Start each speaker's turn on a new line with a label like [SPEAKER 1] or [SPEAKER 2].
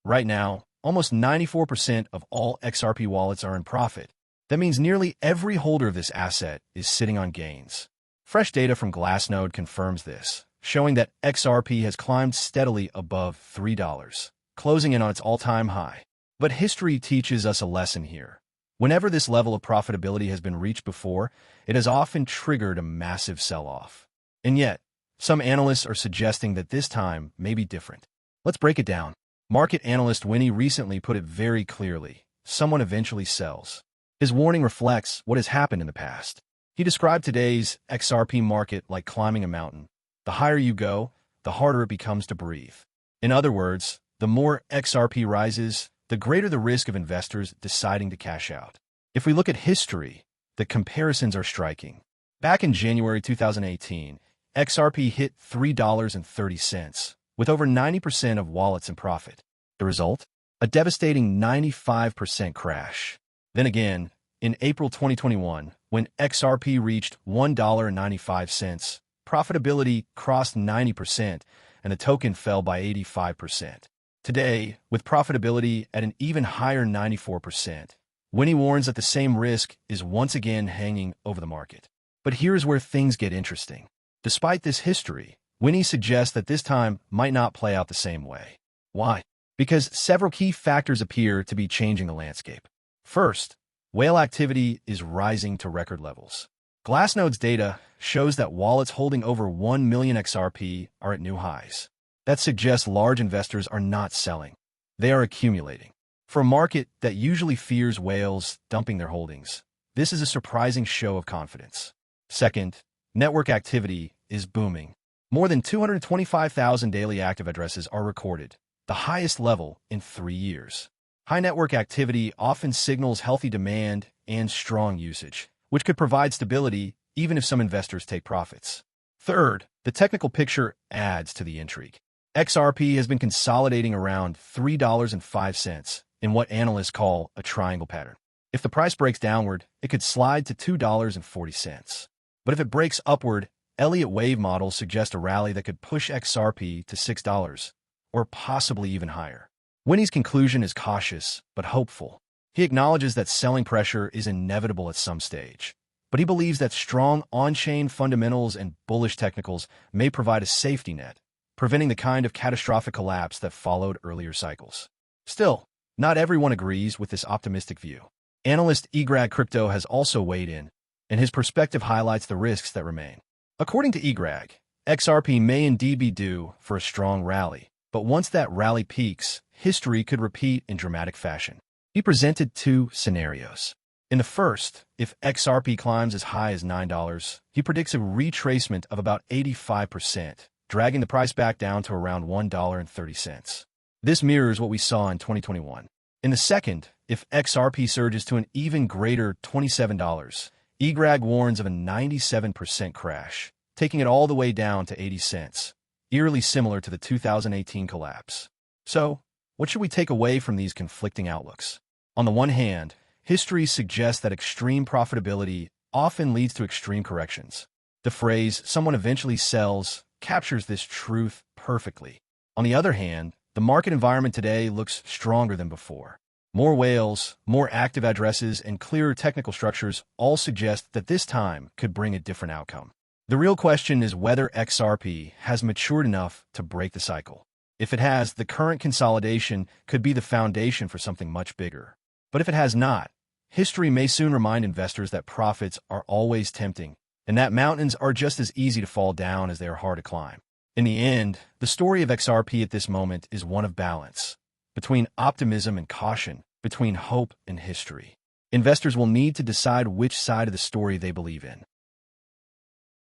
[SPEAKER 1] Right now, almost 94% of all XRP wallets are in profit. That means nearly every holder of this asset is sitting on gains. Fresh data from Glassnode confirms this, showing that XRP has climbed steadily above $3, closing in on its all-time high. But history teaches us a lesson here. Whenever this level of profitability has been reached before, it has often triggered a massive sell-off. And yet, some analysts are suggesting that this time may be different. Let's break it down. Market analyst Winny recently put it very clearly: someone eventually sells. His warning reflects what has happened in the past. He described today's XRP market like climbing a mountain. The higher you go, the harder it becomes to breathe. In other words, the more XRP rises, the greater the risk of investors deciding to cash out. If we look at history, the comparisons are striking. Back in January 2018, XRP hit $3.30, with over 90% of wallets in profit. The result? A devastating 95% crash. Then again, in April 2021, when XRP reached $1.95, profitability crossed 90% and the token fell by 85%. Today, with profitability at an even higher 94%, Winny warns that the same risk is once again hanging over the market. But here's where things get interesting. Despite this history, Winny suggests that this time might not play out the same way. Why? Because several key factors appear to be changing the landscape. First, whale activity is rising to record levels. Glassnode's data shows that wallets holding over 1 million XRP are at new highs. That suggests large investors are not selling. They are accumulating. For a market that usually fears whales dumping their holdings, this is a surprising show of confidence. Second, network activity is booming. More than 225,000 daily active addresses are recorded, the highest level in 3 years. High network activity often signals healthy demand and strong usage, which could provide stability even if some investors take profits. Third, the technical picture adds to the intrigue. XRP has been consolidating around $3.05 in what analysts call a triangle pattern. If the price breaks downward, it could slide to $2.40. But if it breaks upward, Elliott wave models suggest a rally that could push XRP to $6, or possibly even higher. Winny's conclusion is cautious, but hopeful. He acknowledges that selling pressure is inevitable at some stage, but he believes that strong on-chain fundamentals and bullish technicals may provide a safety net, preventing the kind of catastrophic collapse that followed earlier cycles. Still, not everyone agrees with this optimistic view. Analyst XRP Crypto has also weighed in, and his perspective highlights the risks that remain. According to XRP, XRP may indeed be due for a strong rally, but once that rally peaks, history could repeat in dramatic fashion. He presented 2 scenarios. In the first, if XRP climbs as high as $9, he predicts a retracement of about 85%, dragging the price back down to around $1.30. This mirrors what we saw in 2021. In the second, if XRP surges to an even greater $27, XRP warns of a 97% crash, taking it all the way down to 80 cents, eerily similar to the 2018 collapse. So, what should we take away from these conflicting outlooks? On the one hand, history suggests that extreme profitability often leads to extreme corrections. The phrase, "someone eventually sells," captures this truth perfectly. On the other hand, the market environment today looks stronger than before. More whales, more active addresses, and clearer technical structures all suggest that this time could bring a different outcome. The real question is whether XRP has matured enough to break the cycle. If it has, the current consolidation could be the foundation for something much bigger. But if it has not, history may soon remind investors that profits are always tempting, and that mountains are just as easy to fall down as they are hard to climb. In the end, the story of XRP at this moment is one of balance, between optimism and caution, between hope and history. Investors will need to decide which side of the story they believe in.